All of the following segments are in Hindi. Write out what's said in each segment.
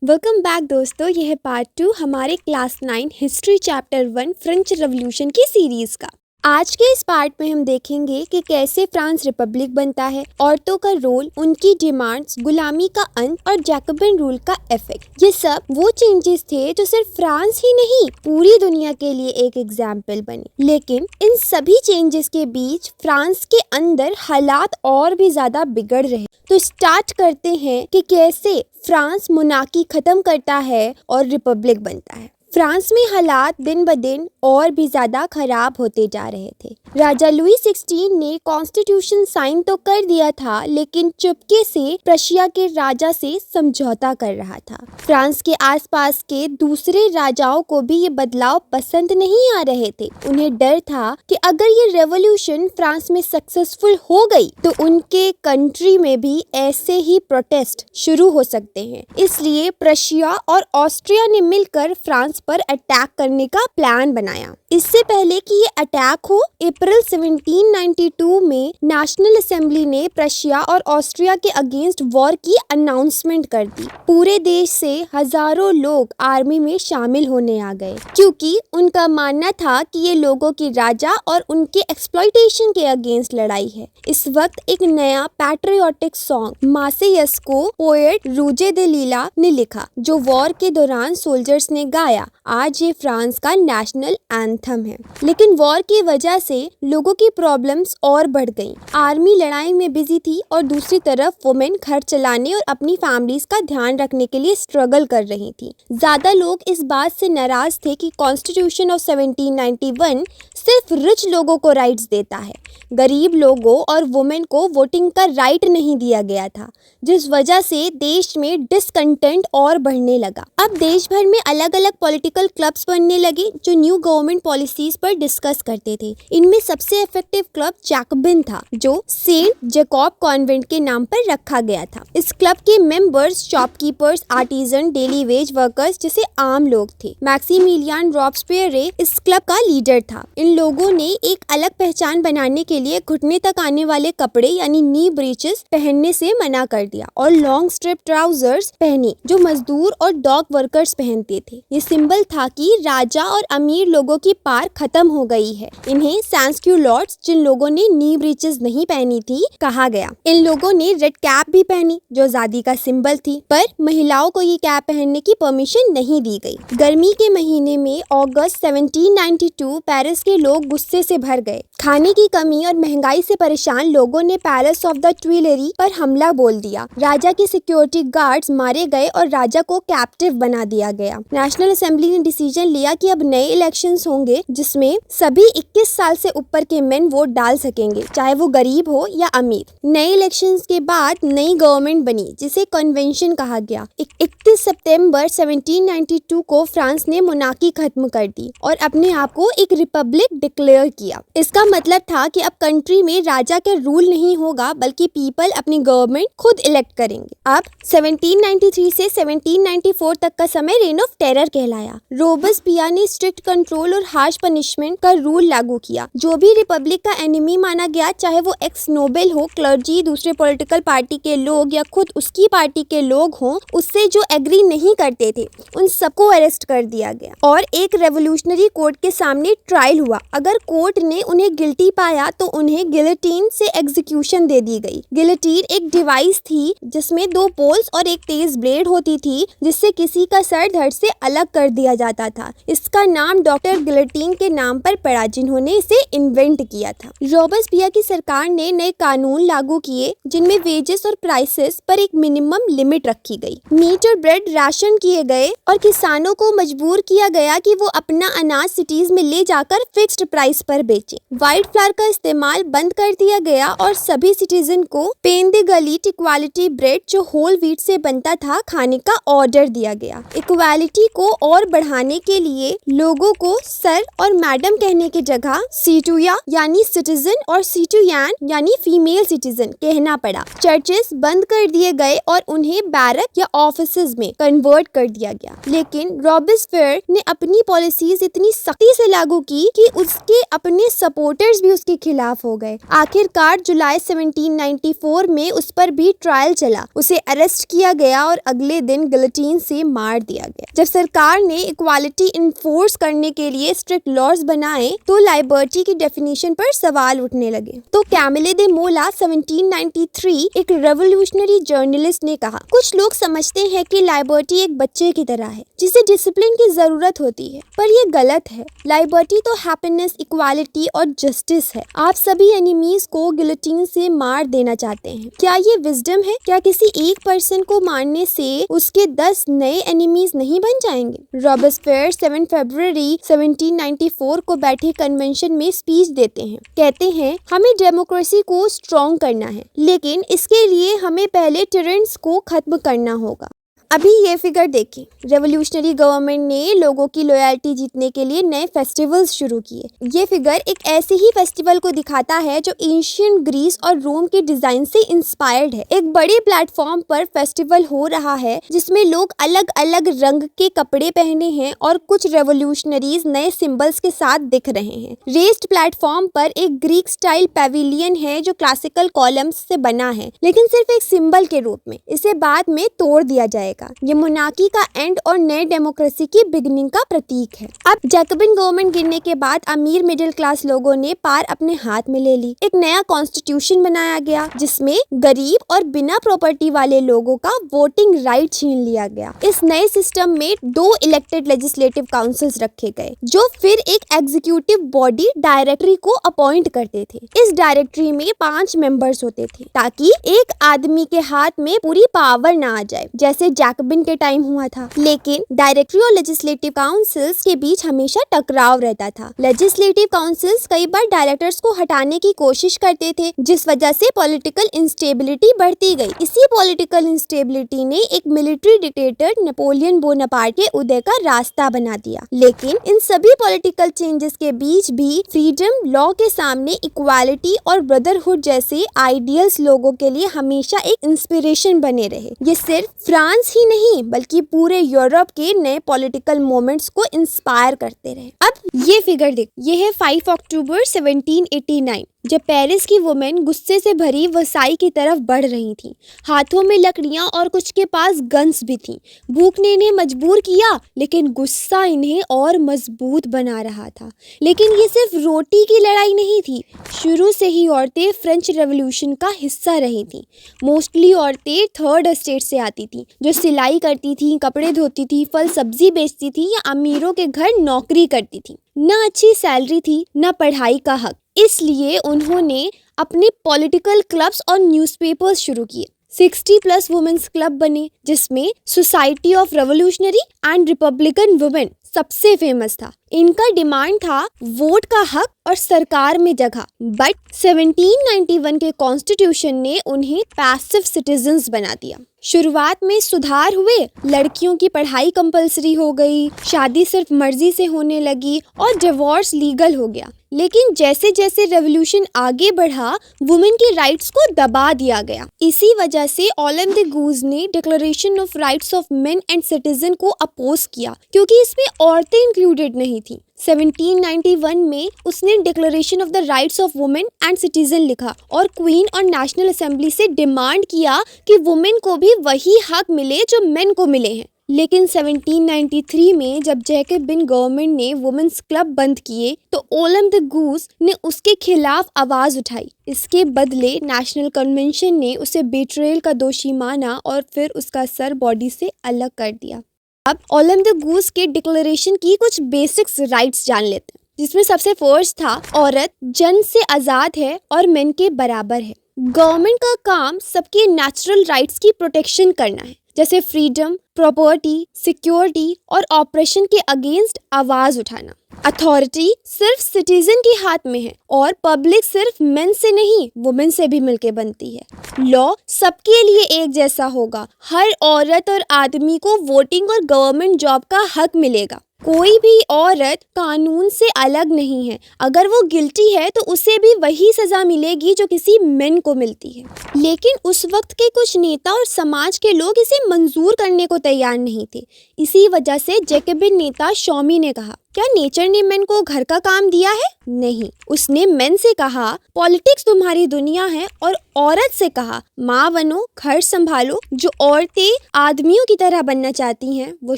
वेलकम बैक दोस्तों, यह है पार्ट 2 हमारे class 9 history chapter 1 French revolution की सीरीज का। आज के इस पार्ट में हम देखेंगे कि कैसे फ्रांस रिपब्लिक बनता है, औरतों का रोल, उनकी डिमांड्स, गुलामी का अंत और जैकबिन रूल का इफेक्ट। ये सब वो चेंजेस थे जो सिर्फ फ्रांस ही नहीं पूरी दुनिया के लिए एक एग्जाम्पल बने। लेकिन इन सभी चेंजेस के बीच फ्रांस के अंदर हालात और भी ज्यादा बिगड़ रहे। तो स्टार्ट करते हैं कि कैसे फ्रांस मोनार्की खत्म करता है और रिपब्लिक बनता है। फ्रांस में हालात दिन ब दिन और भी ज्यादा खराब होते जा रहे थे। राजा लुई 16 ने कॉन्स्टिट्यूशन साइन तो कर दिया था, लेकिन चुपके से प्रशिया के राजा से समझौता कर रहा था। फ्रांस के आसपास के दूसरे राजाओं को भी ये बदलाव पसंद नहीं आ रहे थे। उन्हें डर था कि अगर ये रेवोल्यूशन फ्रांस में सक्सेसफुल हो गई तो उनके कंट्री में भी ऐसे ही प्रोटेस्ट शुरू हो सकते हैं। इसलिए प्रशिया और ऑस्ट्रिया ने मिलकर फ्रांस पर अटैक करने का प्लान बनाया। इससे पहले कि ये अटैक हो, अप्रैल 1792 में नेशनल असेंबली ने प्रशिया और ऑस्ट्रिया के अगेंस्ट वॉर की अनाउंसमेंट कर दी। पूरे देश से हजारों लोग आर्मी में शामिल होने आ गए, क्योंकि उनका मानना था कि ये लोगों की राजा और उनके एक्सप्लॉइटेशन के अगेंस्ट लड़ाई है। इस वक्त एक नया पैट्रियोटिक सॉन्ग मार्सेयस को पोएट रूजे दे लीला ने लिखा, जो वॉर के दौरान सोल्जर्स ने गाया। आज ये फ्रांस का नेशनल एंथम है। लेकिन वॉर की वजह से लोगों की प्रॉब्लम्स और बढ़ गईं। आर्मी लड़ाई में बिजी थी और दूसरी तरफ वुमेन घर चलाने और अपनी फैमिलीज का ध्यान रखने के लिए स्ट्रगल कर रही थी। ज्यादा लोग इस बात से नाराज थे कि कॉन्स्टिट्यूशन ऑफ 1791 सिर्फ रिच लोगों को राइट्स देता है, गरीब लोगों और वुमेन को वोटिंग का राइट नहीं दिया गया था, जिस वजह से देश में डिसकंटेंट और बढ़ने लगा। अब देश भर में अलग अलग पॉलिटिकल क्लब्स बनने लगे जो न्यू गवर्नमेंट पॉलिसीज पर डिस्कस करते थे। इनमें सबसे इफेक्टिव क्लब जैकबिन था, जो सेंट जैकब कॉन्वेंट के नाम पर रखा गया था। इस क्लब के members shopkeepers, artisan, daily wage workers जैसे आम लोग थे। मैक्सिमिलियन रॉब्सपियरे इस क्लब का लीडर था। इन लोगों ने एक अलग पहचान बनाने के लिए घुटने तक आने वाले कपड़े यानी नी ब्रीचेस पहनने से मना कर दिया और लॉन्ग स्ट्रिप ट्राउजर्स पहने, जो मजदूर और डॉग वर्कर्स पहनते थे। ये सिंबल था कि राजा और अमीर लोगों की पार खत्म हो गई है। इन्हें सैंसक्यूलॉट्स, जिन लोगों ने नी ब्रीचेस नहीं पहनी थी, कहा गया। इन लोगों ने रेड कैप भी पहनी, जो आजादी का सिंबल थी, पर महिलाओं को ये कैप पहनने की परमिशन नहीं दी गई। गर्मी के महीने में अगस्त 1792 पेरिस के लोग गुस्से से भर गए। खाने की कमी और महंगाई से परेशान लोगों ने पैलेस ऑफ द ट्यूइलरी पर हमला बोल दिया। राजा के सिक्योरिटी गार्ड्स मारे गए और राजा को कैप्टिव बना दिया गया। नेशनल असेंबली ने डिसीजन लिया कि अब नए इलेक्शंस होंगे, जिसमें सभी 21 साल से ऊपर के मेन वोट डाल सकेंगे, चाहे वो गरीब हो या अमीर। नए इलेक्शंस के बाद नई गवर्नमेंट बनी, जिसे कन्वेंशन कहा गया। 31 सितंबर 1792 को फ्रांस ने मोनार्की खत्म कर दी और अपने आप को एक रिपब्लिक डिक्लेयर किया। इसका मतलब था कि अब कंट्री में राजा के रूल नहीं होगा, बल्कि पीपल अपनी गवर्नमेंट खुद इलेक्ट करेंगे। अब 1793 से 1794 तक का समय रेन ऑफ टेरर कहलाया। रोबेस्पियर ने स्ट्रिक्ट कंट्रोल और हार्श पनिशमेंट का रूल लागू किया। जो भी रिपब्लिक का एनिमी माना गया, चाहे वो एक्स नोबेल हो, क्लर्जी, दूसरे पॉलिटिकल पार्टी के लोग या खुद उसकी पार्टी के लोग हों, उससे जो एग्री नहीं करते थे, उन सबको अरेस्ट कर दिया गया और एक रेवोल्यूशनरी कोर्ट के सामने ट्रायल हुआ। अगर कोर्ट ने उन्हें गिल्टी पाया तो उन्हें गिलोटीन से एग्जीक्यूशन दे दी गई। गिलोटीन एक डिवाइस थी जिसमें 2 पोल्स और एक तेज ब्लेड होती थी, जिससे किसी का सर धड़ से अलग कर दिया जाता था। इसका नाम डॉक्टर गिलोटीन के नाम पर पड़ा, जिन्होंने इसे इन्वेंट किया था। रोबेस्पियर की सरकार ने नए कानून लागू किए, जिनमें वेजेस और प्राइसेस पर एक मिनिमम लिमिट रखी गई। मीट और ब्रेड राशन किए गए और किसानों को मजबूर किया गया कि वो अपना अनाज सिटीज में ले जाकर फिक्स्ड प्राइस पर बेचें। व्हाइट फ्लावर का इस्तेमाल बंद कर दिया गया और सभी सिटीजन को पेन द गलीट इक्वालिटी ब्रेड, जो होल व्हीट से बनता था, खाने का ऑर्डर दिया गया। इक्वालिटी को और बढ़ाने के लिए लोगों को सर और मैडम कहने की जगह सीटुया यानी सिटीजन और सीटुयान यानी फीमेल सिटीजन कहना पड़ा। चर्चेस बंद कर दिए गए और उन्हें बैरक या ऑफिसेज लॉज में कन्वर्ट कर दिया गया। लेकिन रॉबेस्पियर ने अपनी पॉलिसीज इतनी सख्ती से लागू की कि उसके अपने सपोर्टर्स भी उसके खिलाफ हो गए। आखिरकार जुलाई 1794 में उस पर भी ट्रायल चला, उसे अरेस्ट किया गया और अगले दिन गिलोटिन से मार दिया गया। जब सरकार ने इक्वालिटी इन्फोर्स करने के लिए स्ट्रिक्ट लॉज बनाए तो लिबर्टी की डेफिनेशन पर सवाल उठने लगे। तो कैमिले दे मोला 1793 एक रेवोल्यूशनरी जर्नलिस्ट ने कहा, कुछ लोग समझते हैं कि लिबर्टी एक बच्चे की तरह है जिसे डिसिप्लिन की जरूरत होती है, पर ये गलत है। लिबर्टी तो हैप्पीनेस, इक्वालिटी और जस्टिस है। आप सभी एनिमीज को गिलोटिन से मार देना चाहते हैं। क्या ये विजडम है? क्या किसी एक पर्सन को मारने से उसके 10 नए एनिमीज नहीं बन जाएंगे? रॉबेस्पियर 7 फरवरी 1794 को बैठे कन्वेंशन में स्पीच देते हैं। कहते हैं, हमें डेमोक्रेसी को स्ट्रॉन्ग करना है, लेकिन इसके लिए हमें पहले टिरेंट्स को खत्म करना होगा। अभी ये फिगर देखिए, रेवोल्यूशनरी गवर्नमेंट ने लोगों की लॉयल्टी जीतने के लिए नए फेस्टिवल्स शुरू किए। ये फिगर एक ऐसे ही फेस्टिवल को दिखाता है जो एंशिएंट ग्रीस और रोम के डिजाइन से इंस्पायर्ड है। एक बड़े प्लेटफॉर्म पर फेस्टिवल हो रहा है जिसमें लोग अलग अलग रंग के कपड़े पहने हैं और कुछ रेवोल्यूशनरीज नए सिंबल्स के साथ दिख रहे हैं। रेस्ड प्लेटफॉर्म पर एक ग्रीक स्टाइल पैविलियन है जो क्लासिकल कॉलम्स से बना है, लेकिन सिर्फ एक सिंबल के रूप में। इसे बाद में तोड़ दिया जाएगा। ये मोनार्की का एंड और नए डेमोक्रेसी की बिगिनिंग का प्रतीक है। अब जैकबिन गवर्नमेंट गिरने के बाद अमीर मिडिल क्लास लोगों ने पार अपने हाथ में ले ली। एक नया कॉन्स्टिट्यूशन बनाया गया जिसमें गरीब और बिना प्रॉपर्टी वाले लोगों का वोटिंग राइट छीन लिया गया। इस नए सिस्टम में 2 इलेक्टेड लेजिस्लेटिव काउंसिल्स रखे गए जो फिर एक एग्जीक्यूटिव बॉडी डायरेक्टरी को अपॉइंट करते थे। इस डायरेक्टरी में 5 मेंबर्स होते थे ताकि एक आदमी के हाथ में पूरी पावर ना आ जाए जैसे जैकबिन के टाइम हुआ था। लेकिन डायरेक्टरी और लेजिस्लेटिव काउंसिल्स के बीच हमेशा टकराव रहता था। लेजिस्लेटिव काउंसिल्स कई बार डायरेक्टर्स को हटाने की कोशिश करते थे, जिस वजह से पॉलिटिकल इंस्टेबिलिटी बढ़ती गई। इसी पॉलिटिकल इंस्टेबिलिटी ने एक मिलिट्री डिक्टेटर नेपोलियन बोनापार्ट के उदय का रास्ता बना दिया। लेकिन इन सभी पॉलिटिकल चेंजेस के बीच भी फ्रीडम, लॉ के सामने इक्वालिटी और ब्रदरहुड जैसे आइडियल्स लोगों के लिए हमेशा एक इंस्पिरेशन बने रहे। ये सिर्फ फ्रांस ही नहीं बल्कि पूरे यूरोप के नए पॉलिटिकल मोमेंट्स को इंस्पायर करते रहे। अब ये फिगर देख, ये है 5 अक्टूबर 1789 जब पेरिस की वुमेन गुस्से से भरी वसाई की तरफ बढ़ रही थी। हाथों में लकड़ियां और कुछ के पास गन्स भी थीं। भूख ने इन्हें मजबूर किया, लेकिन गुस्सा इन्हें और मजबूत बना रहा था। लेकिन ये सिर्फ रोटी की लड़ाई नहीं थी। शुरू से ही औरतें फ्रेंच रेवोल्यूशन का हिस्सा रही थीं। मोस्टली औरतें थर्ड एस्टेट से आती थीं, जो सिलाई करती थीं, कपड़े धोती थीं, फल सब्जी बेचती थीं या अमीरों के घर नौकरी करती थीं। न अच्छी सैलरी थी, न पढ़ाई का हक। इसलिए उन्होंने अपने पॉलिटिकल क्लब्स और न्यूज़पेपर्स शुरू किए। 60+ वुमेन्स क्लब बने जिसमें society of revolutionary and Republican women सबसे फेमस था। इनका डिमांड था वोट का हक और सरकार में जगह। बट 1791 के कॉन्स्टिट्यूशन ने उन्हें पैसिव सिटीजन्स बना दिया। शुरुआत में सुधार हुए, लड़कियों की पढ़ाई कंपलसरी हो गई, शादी सिर्फ मर्जी से होने लगी और डिवोर्स लीगल हो गया। लेकिन जैसे जैसे रेवोल्यूशन आगे बढ़ा, वुमेन के राइट्स को दबा दिया गया। इसी वजह से ओलम द गूज ने declaration of rights of main and citizen को अपोज किया, क्योंकि इसमें औरतें इंक्लूडेड नहीं थी। 1791 में उसने declaration of the rights of women and citizen लिखा और क्वीन और नेशनल असेंबली से डिमांड किया कि वुमेन को भी वही हक मिले जो मेन को मिले हैं। लेकिन 1793 में जब जैकबिन गवर्नमेंट ने वुमेन्स क्लब बंद किए तो ओलम द गूज ने उसके खिलाफ आवाज उठाई। इसके बदले नेशनल कन्वेंशन ने उसे बेट्रेयल का दोषी माना और फिर उसका सर बॉडी से अलग कर दिया। अब ओलम द गूज के डिक्लेरेशन की कुछ बेसिक्स राइट्स जान लेते हैं, जिसमें सबसे फर्स्ट था औरत जन्म से आज़ाद है और मेन के बराबर है। गवर्नमेंट का काम सबके नेचुरल राइट्स की प्रोटेक्शन करना है, जैसे फ्रीडम, प्रॉपर्टी, सिक्योरिटी और ऑपरेशन के अगेंस्ट आवाज उठाना। अथॉरिटी सिर्फ सिटीजन के हाथ में है और पब्लिक सिर्फ मेन से नहीं वुमेन से भी मिलके बनती है। लॉ सबके लिए एक जैसा होगा। हर औरत और आदमी को वोटिंग और गवर्नमेंट जॉब का हक मिलेगा। कोई भी औरत कानून से अलग नहीं है। अगर वो गिल्टी है तो उसे भी वही सजा मिलेगी जो किसी मेन को मिलती है। लेकिन उस वक्त के कुछ नेता और समाज के लोग इसे मंजूर करने को तैयार नहीं थे। इसी वजह से जैकबिन नेता शॉमी ने कहा, क्या नेचर ने मेन को घर का काम दिया है? नहीं। उसने मेन से कहा, पॉलिटिक्स तुम्हारी दुनिया है, और औरत से कहा, माँ बनो, घर संभालो। जो औरतें आदमियों की तरह बनना चाहती हैं वो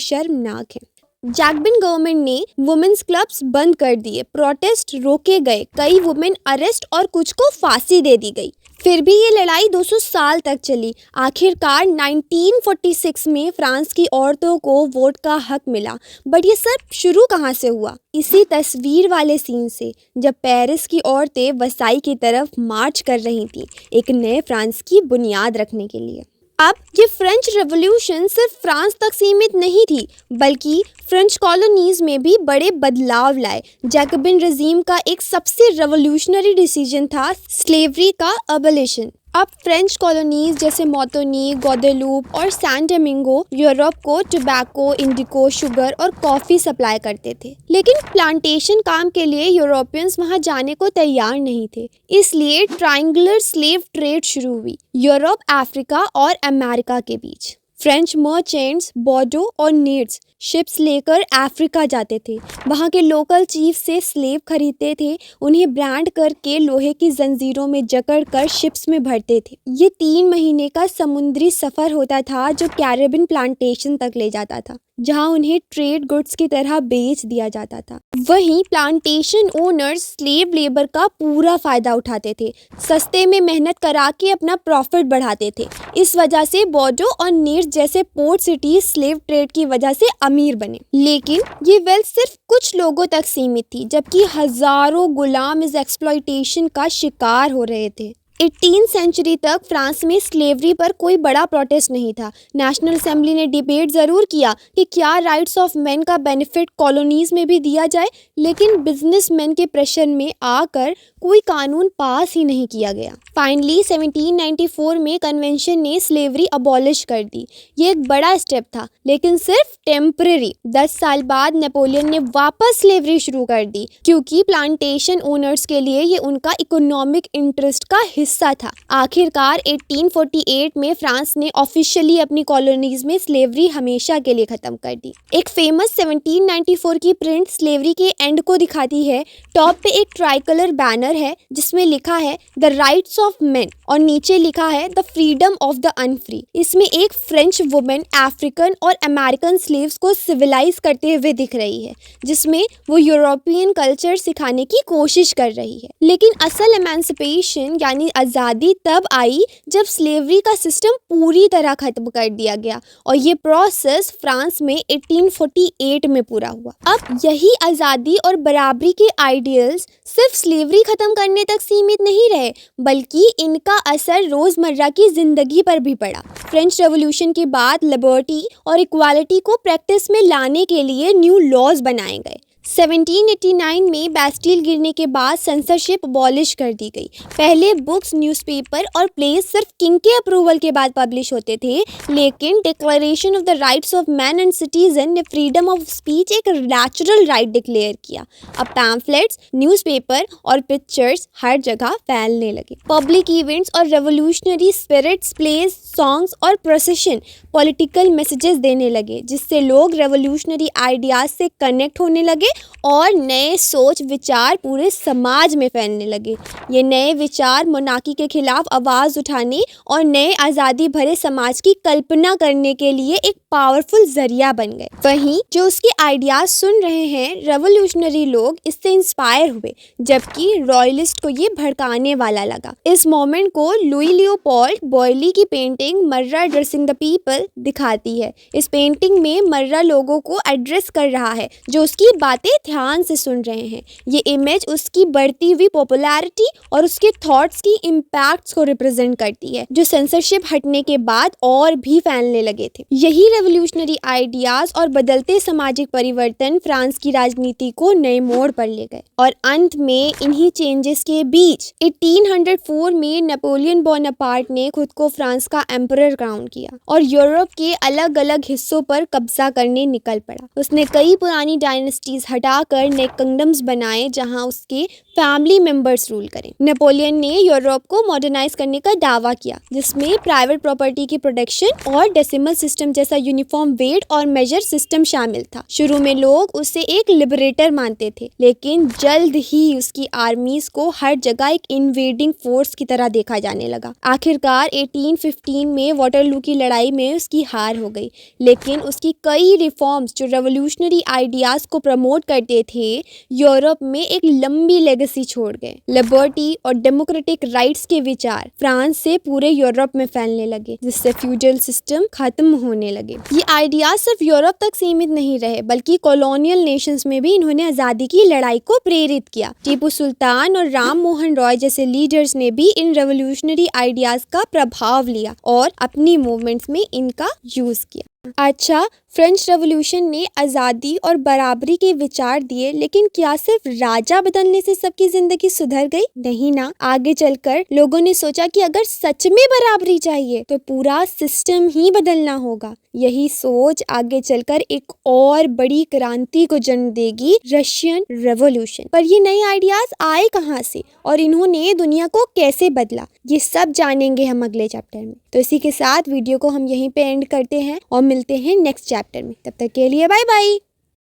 शर्मनाक है। जैकबिन गवर्नमेंट ने वुमेन्स क्लब्स बंद कर दिए, प्रोटेस्ट रोके गए, कई वुमेन अरेस्ट और कुछ को फांसी दे दी गई। फिर भी ये लड़ाई 200 साल तक चली। आखिरकार 1946 में फ्रांस की औरतों को वोट का हक मिला। बट ये सब शुरू कहाँ से हुआ? इसी तस्वीर वाले सीन से, जब पेरिस की औरतें वर्साई की तरफ मार्च कर रही थीं, एक नए फ्रांस की बुनियाद रखने के लिए। अब ये फ्रेंच रेवोल्यूशन सिर्फ फ्रांस तक सीमित नहीं थी, बल्कि फ्रेंच कॉलोनीज में भी बड़े बदलाव लाए। जैकबिन रजीम का एक सबसे रेवोल्यूशनरी डिसीजन था स्लेवरी का अबॉलिशन। अब फ्रेंच कॉलोनीज जैसे मोर्टिनी, ग्वादेलूप और सैंट डोमिंगो यूरोप को टोबैको, इंडिको, शुगर और कॉफ़ी सप्लाई करते थे। लेकिन प्लांटेशन काम के लिए यूरोपियंस वहां जाने को तैयार नहीं थे। इसलिए ट्रायंगुलर स्लेव ट्रेड शुरू हुई यूरोप, अफ्रीका और अमेरिका के बीच। फ्रेंच मर्चेंट्स बॉर्डो और नीड्स शिप्स लेकर अफ्रीका जाते थे। वहाँ के लोकल चीफ से स्लेव खरीदते थे, उन्हें ब्रांड करके लोहे की जंजीरों में जकड़कर शिप्स में भरते थे। ये 3 महीने का समुद्री सफ़र होता था जो कैरेबियन प्लांटेशन तक ले जाता था, जहाँ उन्हें ट्रेड गुड्स की तरह बेच दिया जाता था। वहीं प्लांटेशन ओनर्स स्लेव लेबर का पूरा फ़ायदा उठाते थे, सस्ते में मेहनत करा के अपना प्रॉफिट बढ़ाते थे। इस वजह से बॉर्डो और नीड्स जैसे पोर्ट सिटी स्लेव ट्रेड की वजह से अमीर बने। लेकिन ये वेल्थ सिर्फ कुछ लोगों तक सीमित थी, जबकि हजारों गुलाम इस एक्सप्लॉयटेशन का शिकार हो रहे थे। 18वीं सेंचुरी तक फ्रांस में स्लेवरी पर कोई बड़ा प्रोटेस्ट नहीं था। नेशनल असेंबली ने डिबेट ज़रूर किया कि क्या राइट्स ऑफ मैन का बेनिफिट कॉलोनीज में भी दिया जाए, लेकिन बिजनेसमैन के प्रेशर में आकर कोई कानून पास ही नहीं किया गया। फाइनली 1794 में कन्वेंशन ने स्लेवरी अबॉलिश कर दी। ये एक बड़ा स्टेप था, लेकिन सिर्फ टेम्परेरी। 10 साल बाद नेपोलियन ने वापस स्लेवरी शुरू कर दी, क्योंकि प्लांटेशन ओनर्स के लिए ये उनका इकोनॉमिक इंटरेस्ट का हिस्सा था। आखिरकार 1848 में फ्रांस ने ऑफिशियली अपनी कॉलोनीज में स्लेवरी हमेशा के लिए खत्म कर दी। एक फेमस 1794 की प्रिंट स्लेवरी के एंड को दिखाती है। टॉप पे एक ट्राइकलर बैनर है जिसमें लिखा है द राइट्स ऑफ मेन, और नीचे लिखा है द फ्रीडम ऑफ द अनफ्री। इसमें एक फ्रेंच वुमेन अफ्रीकन और अमेरिकन स्लेव्स को सिविलाइज करते हुए दिख रही है, जिसमें वो यूरोपियन कल्चर सिखाने की कोशिश कर रही है। लेकिन असल एमेंसिपेशन यानी आज़ादी तब आई जब स्लेवरी का सिस्टम पूरी तरह खत्म कर दिया गया, और ये प्रोसेस फ्रांस में 1848 में पूरा हुआ। अब यही आज़ादी और बराबरी के आइडियल्स सिर्फ स्लेवरी खत्म करने तक सीमित नहीं रहे, बल्कि इनका असर रोजमर्रा की जिंदगी पर भी पड़ा। फ्रेंच रेवोल्यूशन के बाद लिबर्टी और इक्वालिटी को प्रैक्टिस में लाने के लिए न्यू लॉज बनाए गए। 1789 में बैस्टिल गिरने के बाद सेंसरशिप अबॉलिश कर दी गई। पहले बुक्स, न्यूज़पेपर और प्लेस सिर्फ किंग के अप्रूवल के बाद पब्लिश होते थे, लेकिन declaration of the rights of man and citizen ने फ्रीडम ऑफ स्पीच एक नेचुरल राइट डिक्लेयर किया। अब पैम्फलेट्स, न्यूज़पेपर और पिक्चर्स हर जगह फैलने लगे। पब्लिक इवेंट्स और रेवोल्यूशनरी स्पिरिट्स, प्लेस, सॉन्ग्स और प्रोसेशन पॉलिटिकल मैसेजेस देने लगे, जिससे लोग रेवोल्यूशनरी आइडियाज से कनेक्ट होने लगे और नए सोच विचार पूरे समाज में फैलने लगे। ये नए विचार मोनार्की के खिलाफ आवाज़ उठाने और नए आज़ादी भरे समाज की कल्पना करने के लिए एक पावरफुल जरिया बन गए। वहीं जो उसके आइडियाज सुन रहे हैं रेवोल्यूशनरी लोग, इससे इंस्पायर हुए, जबकि रॉयलिस्ट को ये भड़काने वाला लगा। इस मोमेंट को लुई लियोपोल्ड बॉयली की पेंटिंग मर्रा एड्रेसिंग द पीपल दिखाती है। इस पेंटिंग में मर्रा लोगों को एड्रेस कर रहा है जो उसकी बातें बातें ध्यान से सुन रहे हैं। ये इमेज उसकी बढ़ती हुई पॉपुलैरिटी और उसके थॉट्स की इम्पैक्ट्स को रिप्रेजेंट करती है, जो सेंसरशिप हटने के बाद और भी फैलने लगे थे। यही रेवोल्यूशनरी आइडियाज और बदलते सामाजिक परिवर्तन फ्रांस की राजनीति को नए मोड़ पर ले गए और अंत में इन्हीं चेंजेस के बीच 1804 में नेपोलियन बोनापार्ट ने खुद को फ्रांस का एम्परर क्राउन किया और यूरोप के अलग अलग हिस्सों पर कब्जा करने निकल पड़ा। उसने कई पुरानी डायनेस्टीज हटाकर नए किंगडम्स बनाए जहां उसके फैमिली मेंबर्स रूल करें। नेपोलियन ने यूरोप को मॉडर्नाइज करने का दावा किया, जिसमें प्राइवेट प्रॉपर्टी की प्रोटेक्शन और डेसिमल सिस्टम जैसा यूनिफॉर्म वेट और मेजर सिस्टम शामिल था। शुरू में लोग उसे एक लिबरेटर मानते थे, लेकिन जल्द ही उसकी आर्मीज को हर जगह एक इन्वेडिंग फोर्स की तरह देखा जाने लगा। आखिरकार 1815 में वाटरलू की लड़ाई में उसकी हार हो गई, लेकिन उसकी कई रिफॉर्म्स जो रेवोल्यूशनरी आइडियाज को प्रमोट करते थे यूरोप में एक लंबी लेगेसी छोड़ गए। लिबर्टी और डेमोक्रेटिक राइट्स के विचार फ्रांस से पूरे यूरोप में फैलने लगे, जिससे फ्यूडल सिस्टम खत्म होने लगे। ये आइडियाज सिर्फ यूरोप तक सीमित नहीं रहे, बल्कि कॉलोनियल नेशंस में भी इन्होंने आजादी की लड़ाई को प्रेरित किया। टीपू सुल्तान और राम मोहन रॉय जैसे लीडर्स ने भी इन रेवोल्यूशनरी आइडियाज का प्रभाव लिया और अपनी मूवमेंट्स में इनका यूज किया। अच्छा, फ्रेंच रेवोल्यूशन ने आज़ादी और बराबरी के विचार दिए, लेकिन क्या सिर्फ राजा बदलने से सबकी जिंदगी सुधर गई? नहीं ना। आगे चलकर लोगों ने सोचा कि अगर सच में बराबरी चाहिए तो पूरा सिस्टम ही बदलना होगा। यही सोच आगे चलकर एक और बड़ी क्रांति को जन्म देगी, रशियन रेवोल्यूशन। पर ये नए आइडियाज आए कहाँ से और इन्होंने दुनिया को कैसे बदला, ये सब जानेंगे हम अगले चैप्टर में। तो इसी के साथ वीडियो को हम यहीं पे एंड करते हैं और मिलते हैं नेक्स्ट चैप्टर में। तब तक के लिए बाय बाय।